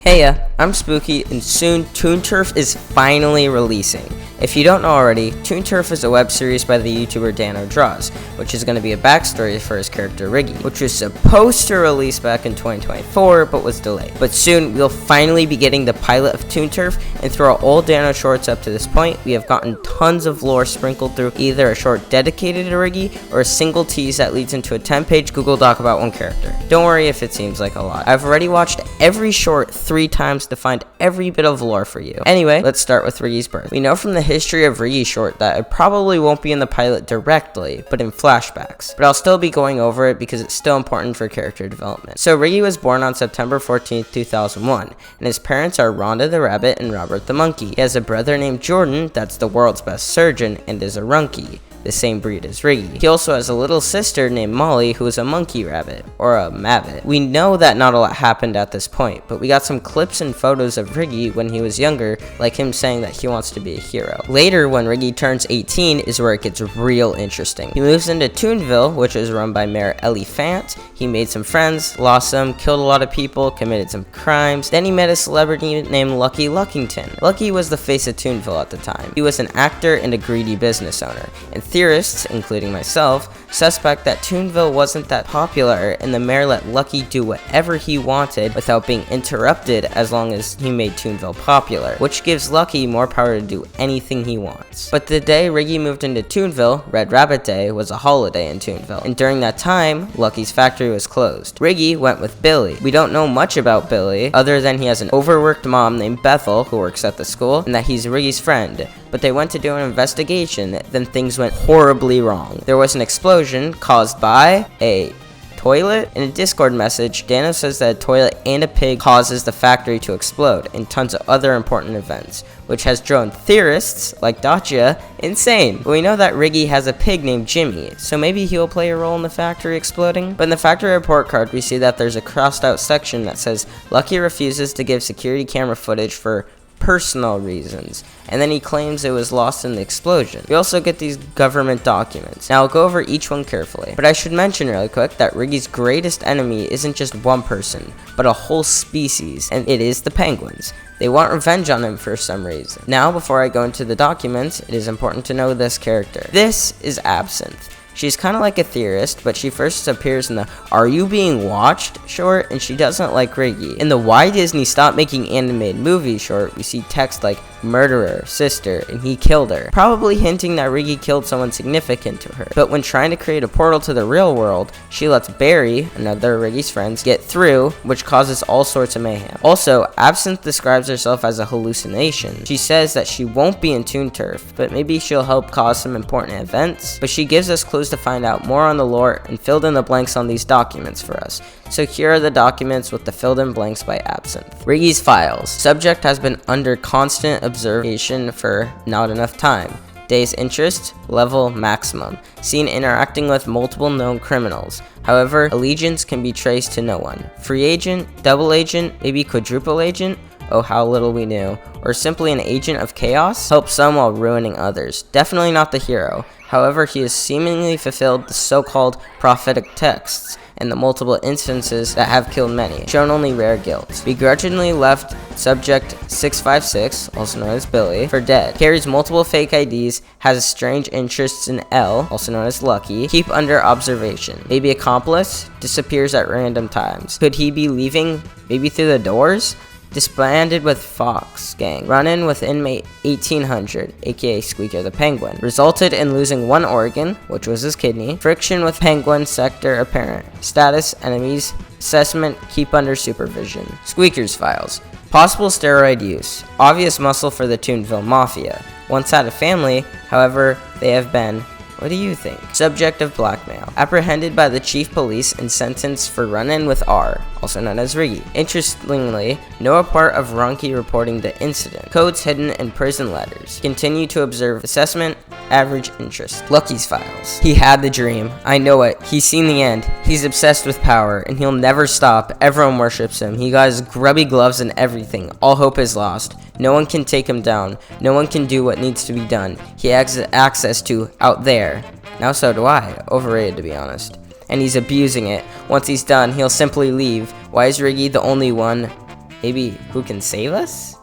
Heya, I'm Spooky, and soon Toonturf is finally releasing. If you don't know already, Toonturf is a web series by the YouTuber dannodraws, which is going to be a backstory for his character Riggy, which was supposed to release back in 2024, but was delayed. But soon, we'll finally be getting the pilot of Toonturf, and through our old Danno shorts up to this point, we have gotten tons of lore sprinkled through either a short dedicated to Riggy, or a single tease that leads into a 10-page Google Doc about one character. Don't worry if it seems like a lot. I've already watched every short 3 times to find every bit of lore for you. Anyway, let's start with Riggy's birth. We know from the history of Riggy short that it probably won't be in the pilot directly, but in flashbacks. But I'll still be going over it because it's still important for character development. So Riggy was born on September 14th, 2001, and his parents are Rhonda the rabbit and Robert the monkey. He has a brother named Jordan that's the world's best surgeon and is a runkey, the same breed as Riggy. He also has a little sister named Molly who is a monkey rabbit, or a mabbit. We know that not a lot happened at this point, but we got some clips and photos of Riggy when he was younger, like him saying that he wants to be a hero. Later, when Riggy turns 18 is where it gets real interesting. He moves into Toonville, which is run by Mayor Ellie Fant. He made some friends, lost some, killed a lot of people, committed some crimes. Then he met a celebrity named Lucky Luckington. Lucky was the face of Toonville at the time. He was an actor and a greedy business owner, and theorists, including myself, suspect that Toonville wasn't that popular and the mayor let Lucky do whatever he wanted without being interrupted as long as he made Toonville popular, which gives Lucky more power to do anything he wants. But the day Riggy moved into Toonville, Red Rabbit Day, was a holiday in Toonville, and during that time, Lucky's factory was closed. Riggy went with Billy. We don't know much about Billy, other than he has an overworked mom named Bethel who works at the school, and that he's Riggy's friend. But they went to do an investigation, then things went horribly wrong. There was an explosion caused by a toilet. In a Discord message, Danno says that a toilet and a pig causes the factory to explode, and tons of other important events, which has driven theorists, like Dacia, insane. But we know that Riggy has a pig named Jimmy, so maybe he'll play a role in the factory exploding? But in the factory report card, we see that there's a crossed out section that says Lucky refuses to give security camera footage for personal reasons, and then he claims it was lost in the explosion. We also get these government documents. Now I'll go over each one carefully, but I should mention really quick that Riggy's greatest enemy isn't just one person, but a whole species, and it is the penguins. They want revenge on him for some reason. Now, before I go into the documents, it is important to know this character. This is Absinthe. She's kind of like a theorist, but she first appears in the Are You Being Watched short, and she doesn't like Riggy. In the Why Disney Stopped Making Animated Movies short, we see text like murderer, sister, and he killed her, probably hinting that Riggy killed someone significant to her. But when trying to create a portal to the real world, she lets Barry, another of Riggy's friends, get through, which causes all sorts of mayhem. Also, Absinthe describes herself as a hallucination. She says that she won't be in Toonturf, but maybe she'll help cause some important events, but she gives us clues to find out more on the lore and filled in the blanks on these documents for us. So here are the documents with the filled in blanks by Absinthe. Riggy's files. Subject has been under constant observation for not enough time. Day's interest, level maximum. Seen interacting with multiple known criminals. However, allegiance can be traced to no one. Free agent, double agent, maybe quadruple agent? Oh, how little we knew. Or simply an agent of chaos? Helps some while ruining others. Definitely not the hero. However, he has seemingly fulfilled the so-called prophetic texts and the multiple instances that have killed many, shown only rare guilt. Begrudgingly left subject 656, also known as Billy, for dead. Carries multiple fake IDs, has strange interests in L, also known as Lucky. Keep under observation. Maybe accomplice, disappears at random times. Could he be leaving maybe through the doors? Disbanded with Fox Gang. Run-in with inmate 1800, aka Squeaker the Penguin. Resulted in losing one organ, which was his kidney. Friction with Penguin sector apparent. Status, enemies. Assessment, keep under supervision. Squeaker's files. Possible steroid use. Obvious muscle for the Toonville Mafia. Once had a family, however, they have been. What do you think? Subject of blackmail. Apprehended by the chief police and sentenced for run-in with R, also known as Riggy. Interestingly, no part of Runkey reporting the incident. Codes hidden in prison letters. Continue to observe assessment, average interest. Lucky's files. He had the dream. I know it. He's seen the end. He's obsessed with power, and he'll never stop. Everyone worships him. He got his grubby gloves and everything. All hope is lost. No one can take him down. No one can do what needs to be done. He has access to out there. Now so do I. Overrated, to be honest. And he's abusing it. Once he's done, he'll simply leave. Why is Riggy the only one Maybe who can save us?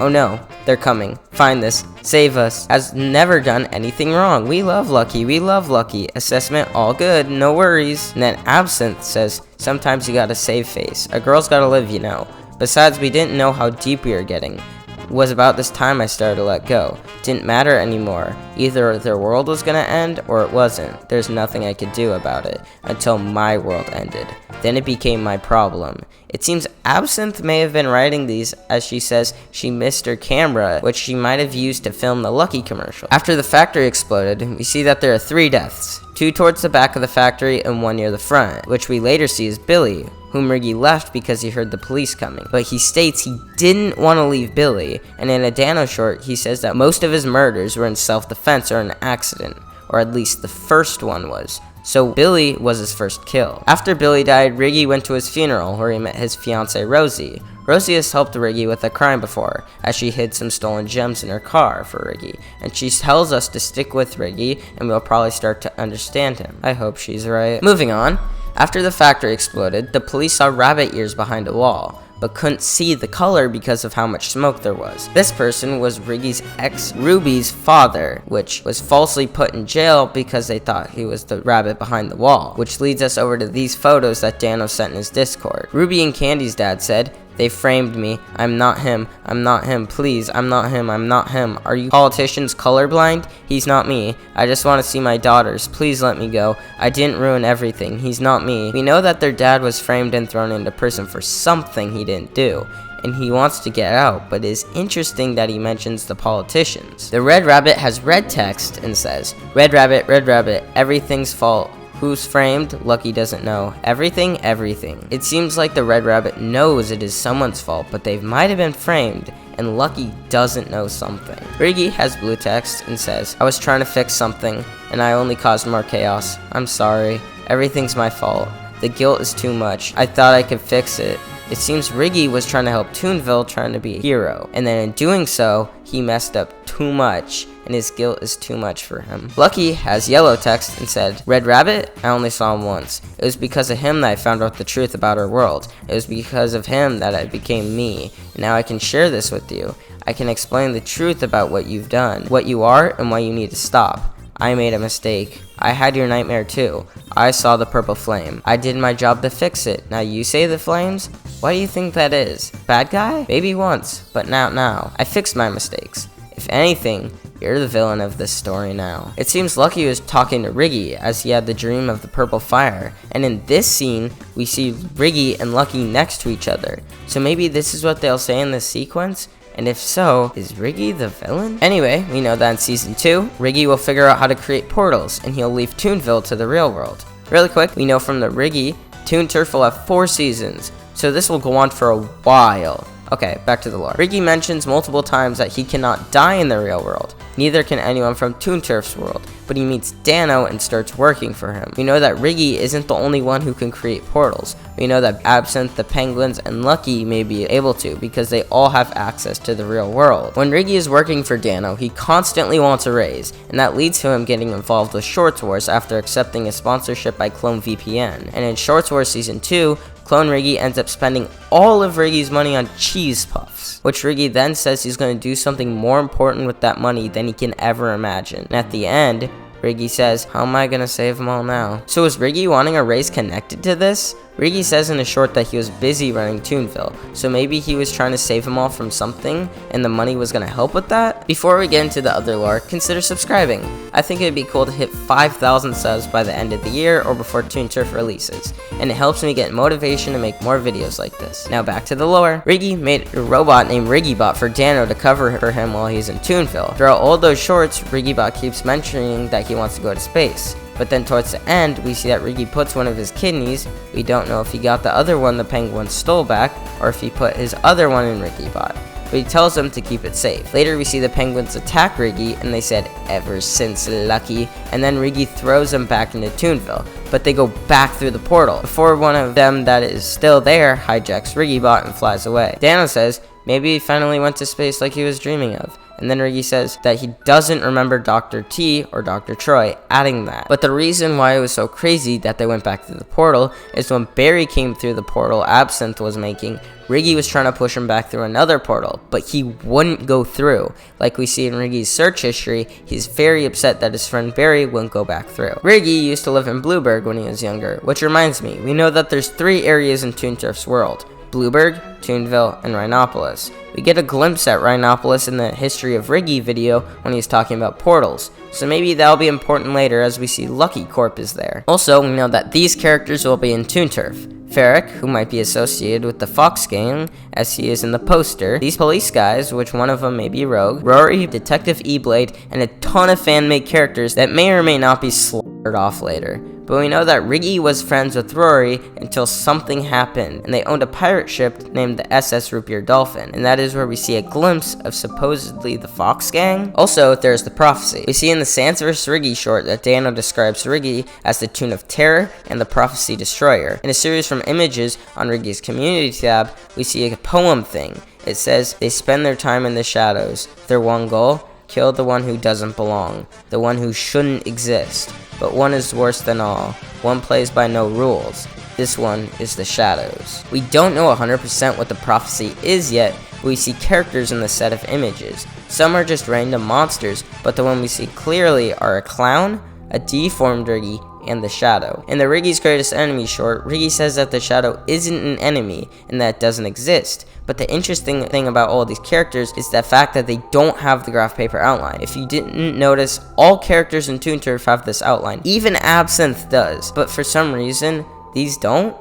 Oh no, they're coming. Find this. Save us. Has never done anything wrong. We love Lucky. We love Lucky. Assessment all good. No worries. And then Absinthe says, sometimes you gotta save face. A girl's gotta live, you know. Besides, we didn't know how deep we were getting. It was about this time I started to let go. Didn't matter anymore. Either their world was gonna end or it wasn't. There's nothing I could do about it until my world ended. Then it became my problem. It seems Absinthe may have been writing these as she says she missed her camera, which she might have used to film the Lucky commercial. After the factory exploded, we see that there are 3 deaths. 2 towards the back of the factory and 1 near the front, which we later see is Billy, whom Riggy left because he heard the police coming. But he states he didn't want to leave Billy, and in a Dano short, he says that most of his murders were in self-defense or an accident, or at least the first one was. So Billy was his first kill. After Billy died, Riggy went to his funeral where he met his fiancée Rosie. Rosie has helped Riggy with a crime before, as she hid some stolen gems in her car for Riggy, and she tells us to stick with Riggy and we'll probably start to understand him. I hope she's right. Moving on. After the factory exploded, the police saw rabbit ears behind a wall, but couldn't see the color because of how much smoke there was. This person was Riggy's ex Ruby's father, which was falsely put in jail because they thought he was the rabbit behind the wall, which leads us over to these photos that Dano sent in his Discord. Ruby and Candy's dad said, "They framed me. I'm not him. I'm not him. Please, I'm not him. I'm not him. Are you politicians colorblind? He's not me. I just want to see my daughters. Please let me go. I didn't ruin everything. He's not me." We know that their dad was framed and thrown into prison for something he didn't do, and he wants to get out, but it is interesting that he mentions the politicians. The red rabbit has red text and says, red rabbit, everything's fault. Who's framed? Lucky doesn't know. Everything, everything. It seems like the red rabbit knows it is someone's fault, but they might have been framed, and Lucky doesn't know something. Riggy has blue text and says, I was trying to fix something, and I only caused more chaos. I'm sorry. Everything's my fault. The guilt is too much. I thought I could fix it. It seems Riggy was trying to help Toonville, trying to be a hero, and then in doing so, he messed up too much, and his guilt is too much for him. Lucky has yellow text and said, Red Rabbit? I only saw him once. It was because of him that I found out the truth about our world. It was because of him that I became me, and now I can share this with you. I can explain the truth about what you've done, what you are, and why you need to stop. I made a mistake. I had your nightmare too. I saw the purple flame. I did my job to fix it. Now you say the flames? Why do you think that is? Bad guy? Maybe once, but not now. I fixed my mistakes. If anything, you're the villain of this story now. It seems Lucky was talking to Riggy as he had the dream of the purple fire, and in this scene, we see Riggy and Lucky next to each other. So maybe this is what they'll say in this sequence? And if so, is Riggy the villain? Anyway, we know that in Season 2, Riggy will figure out how to create portals, and he'll leave Toonville to the real world. Really quick, we know from the Riggy, Toonturf will have 4 seasons, so this will go on for a while. Okay, back to the lore. Riggy mentions multiple times that he cannot die in the real world. Neither can anyone from Toonturf's world, but he meets Dano and starts working for him. We know that Riggy isn't the only one who can create portals. We know that Absinthe, the Penguins, and Lucky may be able to because they all have access to the real world. When Riggy is working for Dano, he constantly wants a raise, and that leads to him getting involved with Shorts Wars after accepting a sponsorship by Clone VPN. And in Shorts Wars Season 2, Clone Riggy ends up spending all of Riggy's money on cheese puffs, which Riggy then says he's going to do something more important with that money than he can ever imagine. And at the end, Riggy says, how am I going to save them all now? So is Riggy wanting a raise connected to this? Riggy says in a short that he was busy running Toonville, so maybe he was trying to save them all from something, and the money was going to help with that? Before we get into the other lore, consider subscribing. I think it would be cool to hit 5,000 subs by the end of the year or before Toonturf releases, and it helps me get motivation to make more videos like this. Now back to the lore. Riggy made a robot named Riggybot for Dano to cover for him while he's in Toonville. Throughout all those shorts, Riggybot keeps mentioning that he wants to go to space. But then towards the end, we see that Riggy puts one of his kidneys. We don't know if he got the other one the Penguin stole back, or if he put his other one in Riggybot. But he tells them to keep it safe. Later we see the Penguins attack Riggy, and they said, ever since Lucky, and then Riggy throws them back into Toonville. But they go back through the portal, before one of them that is still there hijacks Riggybot and flies away. Dano says, maybe he finally went to space like he was dreaming of. And then Riggy says that he doesn't remember Dr. T or Dr. Troy adding that. But the reason why it was so crazy that they went back through the portal is when Barry came through the portal Absinthe was making, Riggy was trying to push him back through another portal, but he wouldn't go through. Like we see in Riggy's search history, he's very upset that his friend Barry wouldn't go back through. Riggy used to live in Blueberg when he was younger, which reminds me, we know that there's 3 areas in Toonturf's world: Blueberg, Toonville, and Rhinopolis. We get a glimpse at Rhinopolis in the History of Riggy video when he's talking about portals, so maybe that'll be important later as we see Lucky Corp is there. Also, we know that these characters will be in Toonturf. Ferric, who might be associated with the Fox Gang, as he is in the poster, these police guys, which one of them may be Rogue, Rory, Detective E-Blade, and a ton of fan-made characters that may or may not be slaughtered off later. But we know that Riggy was friends with Rory until something happened, and they owned a pirate ship named the SS Root-Beer Dolphin, and that is where we see a glimpse of supposedly the Fox Gang. Also, there's the prophecy. We see in the Sans vs. Riggy short that Dano describes Riggy as the Toon of Terror and the Prophecy Destroyer. In a series from images on Riggy's community tab, we see a poem thing. It says, "They spend their time in the shadows. Their one goal? Kill the one who doesn't belong, the one who shouldn't exist. But one is worse than all. One plays by no rules. This one is the shadows." We don't know 100% what the prophecy is yet, but we see characters in the set of images. Some are just random monsters, but the one we see clearly are a clown, a deformed Riggy, and the Shadow. In the Riggy's Greatest Enemy short, Riggy says that the Shadow isn't an enemy and that it doesn't exist. But the interesting thing about all these characters is the fact that they don't have the graph paper outline. If you didn't notice, all characters in Toonturf have this outline. Even Absinthe does, but for some reason, these don't.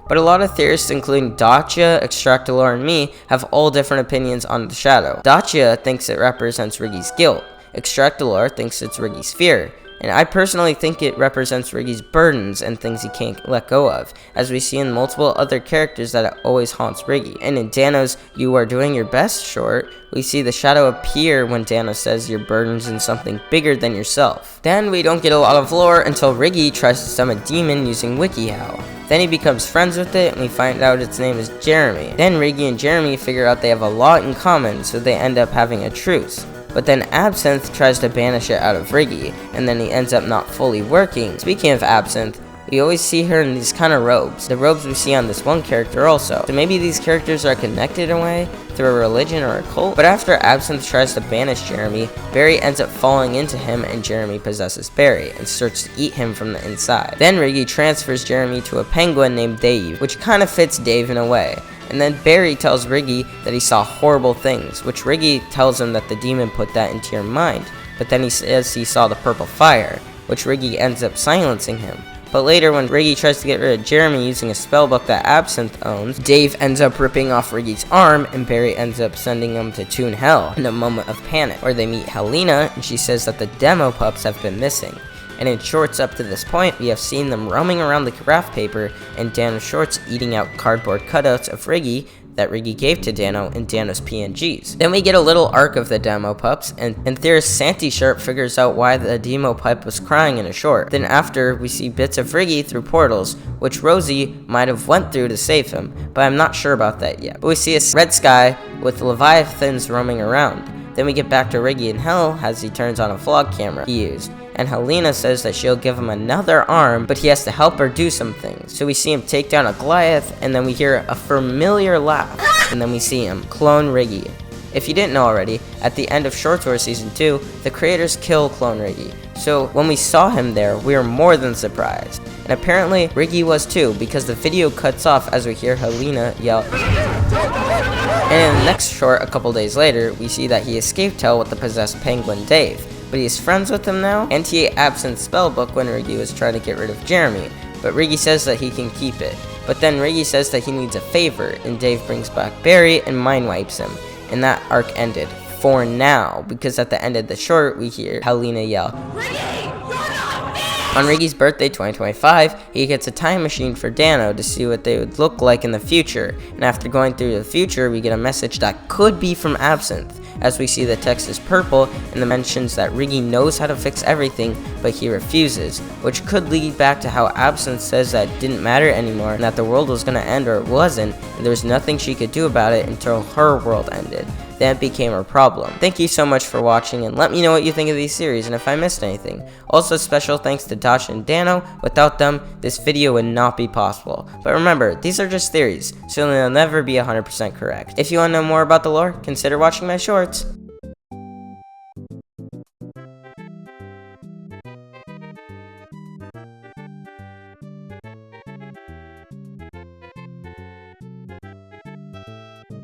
But a lot of theorists, including Dacia, Extractalor, and me, have all different opinions on the Shadow. Dacia thinks it represents Riggy's guilt. Extractalor thinks it's Riggy's fear. And I personally think it represents Riggy's burdens and things he can't let go of, as we see in multiple other characters that it always haunts Riggy. And in Dano's "You Are Doing Your Best" short, we see the Shadow appear when Dano says your burden's in something bigger than yourself. Then we don't get a lot of lore until Riggy tries to summon a demon using WikiHow. Then he becomes friends with it, and we find out its name is Jeremy. Then Riggy and Jeremy figure out they have a lot in common, so they end up having a truce. But then Absinthe tries to banish it out of Riggy, and then he ends up not fully working. Speaking of Absinthe, we always see her in these kind of robes. The robes we see on this one character also. So maybe these characters are connected in a way, through a religion or a cult. But after Absinthe tries to banish Jeremy, Barry ends up falling into him and Jeremy possesses Barry and starts to eat him from the inside. Then Riggy transfers Jeremy to a penguin named Dave, which kind of fits Dave in a way. And then Barry tells Riggy that he saw horrible things, which Riggy tells him that the demon put that into your mind. But then he says he saw the purple fire, which Riggy ends up silencing him. But later, when Riggy tries to get rid of Jeremy using a spellbook that Absinthe owns, Dave ends up ripping off Riggy's arm, and Barry ends up sending him to Toon Hell in a moment of panic, where they meet Helena, and she says that the demo pups have been missing. And in shorts up to this point, we have seen them roaming around the graph paper, and Dano's shorts eating out cardboard cutouts of Riggy that Riggy gave to Dano in Dano's PNGs. Then we get a little arc of the demo pups, and theorist Santi Sharp figures out why the demo pup was crying in a short. Then after, we see bits of Riggy through portals, which Rosie might have went through to save him, but I'm not sure about that yet. But we see a red sky with leviathans roaming around. Then we get back to Riggy in Hell as he turns on a vlog camera he used. And Helena says that she'll give him another arm, but he has to help her do some things. So we see him take down a Goliath, and then we hear a familiar laugh, and then we see him clone Riggy. If you didn't know already, at the end of Short Tour Season 2, the creators kill Clone Riggy. So when we saw him there, we were more than surprised. And apparently, Riggy was too, because the video cuts off as we hear Helena yell. And in the next short, a couple days later, we see that he escaped hell with the possessed penguin Dave. But he's friends with him now, and he ate Absinthe's spellbook when Riggy was trying to get rid of Jeremy. But Riggy says that he can keep it. But then Riggy says that he needs a favor, and Dave brings back Barry and mind wipes him. And that arc ended. For now, because at the end of the short, we hear Helena yell, "Riggy, you're not me!" On Riggy's birthday 2025, he gets a time machine for Dano to see what they would look like in the future. And after going through the future, we get a message that could be from Absinthe, as we see the text is purple and it mentions that Riggy knows how to fix everything, but he refuses, which could lead back to how Absinthe says that it didn't matter anymore and that the world was going to end, or it wasn't, and there was nothing she could do about it until her world ended. That became her problem. Thank you so much for watching, and let me know what you think of these series and if I missed anything. Also, special thanks to Dasha and Dano. Without them, this video would not be possible. But remember, these are just theories, so they'll never be 100% correct. If you want to know more about the lore, consider watching my shorts.